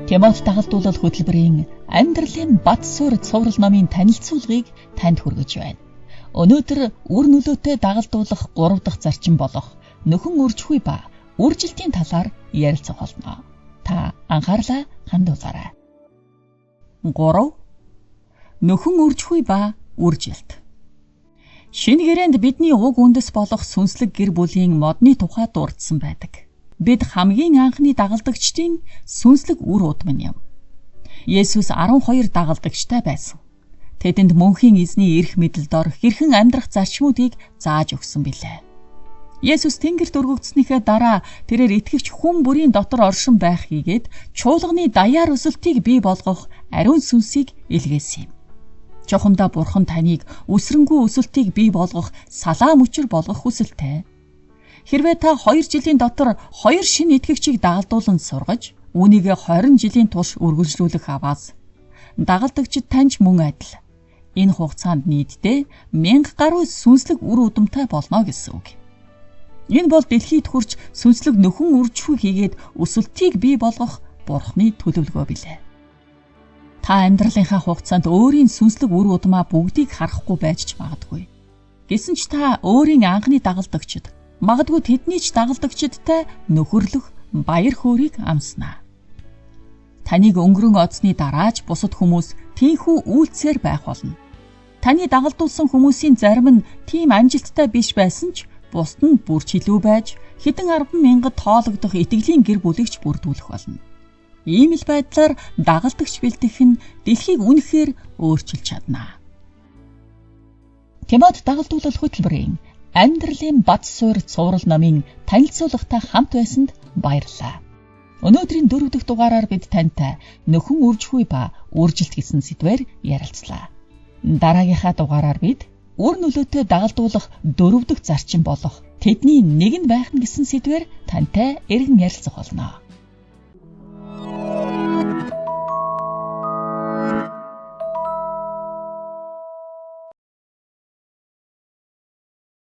Тимот дагалдуулал хөтөлбөрийн амьдралын бат суурь цуврал номын танилцуулгыг танд хүргэж байна. Өнөөдөр үр нөлөөтэй дагалдуулах 3 дахь зарчим болох нөхөн үржихгүй ба үржилтийн талаар ярилцах болно. Та анхаарлаа хандуулаарай. 3. Нөхөн үржихгүй ба үржилт. Шинэ гэрээнд бидний уг үндэс болох сүнслэг гэр бүлийн модны тухай дурдсан байдаг. Бид хамгийн анхны дагалдагчдын сүнслэг үр удам юм. Есүс 12 дагалдагчтай байсан. Тэдэнд мөнхийн эзний эрх мэдэл дор хэрхэн амьдрах зарчмуудыг зааж өгсөн билээ. Есүс тэнгэрт өргөгдснийхээ дараа тэрээр итгэгч хүн бүрийн дотор оршин байх хийгээд чуулганы даяар өсөлтийг бий болгох ариун сүнсийг илгээсэн юм. Чухамдаа Бурхан таныг үсрэнгүй өсөлтийг бий болгох салаа мөчөр болгох хүсэлтэй. Хэрвээ та 2 жилийн дотор 2 шинэ итгэгчийг дагалдуулан сургаж, үүнийгээ 20 жилийн турш үргэлжлүүлэх аваас дагалдагчид таньж мөн адил. Энэ хугацаанд нийтдээ 1000 гаруй сүнслэг үр удамтай болно гэсэн үг. Энэ бол дэлхийд хүрч сүнслэг нөхөн үржихгүй хийгээд өсөлтийг бий болгох Бурханы төлөвлөгөө билээ. Та амьдралынхаа хугацаанд өөрийн сүнслэг үр удмаа бүгдийг харахгүй байж ч магадгүй. Гэсэн ч та өөрийн анхны дагалдагчид, магадгүй тэдний ч дагалдагчидтай нөхөрлөх баяр хөөргийг амснаа. Таныг өнгөрөн оцсны дараач бусад хүмүүс тийхүү үйлцээр байх болно. Таны дагалдуулсан хүмүүсийн зарим нь тийм амжилттай биш байсан ч бусд нь бүрч илүү байж хэдэн 10,000 тоологдох итгэлийн гэр бүлэгч бүрдүүлэх болно. Ийм л байдлаар дагалдагч бэлтгэх нь дэлхийг үнэхээр өөрчилж чадна. Тимот дагалдуулал хөтөлбөрийн амьдралын бат суурь цуврал номын танилцуулгатай хамт байсанд баярлалаа. Өнөөдрийн 4 дахь дугаараар бид тантай нөхөн үржихгүй ба үржилт гэсэн сэдвээр ярилцлаа. Дараагийнхаа дугаараар бид үр нөлөөтэй дагалдуулах 4 дахь зарчим болох тэдний нэг нь байх нь гэсэн сэдвээр тантай эргэн ярилцах болно.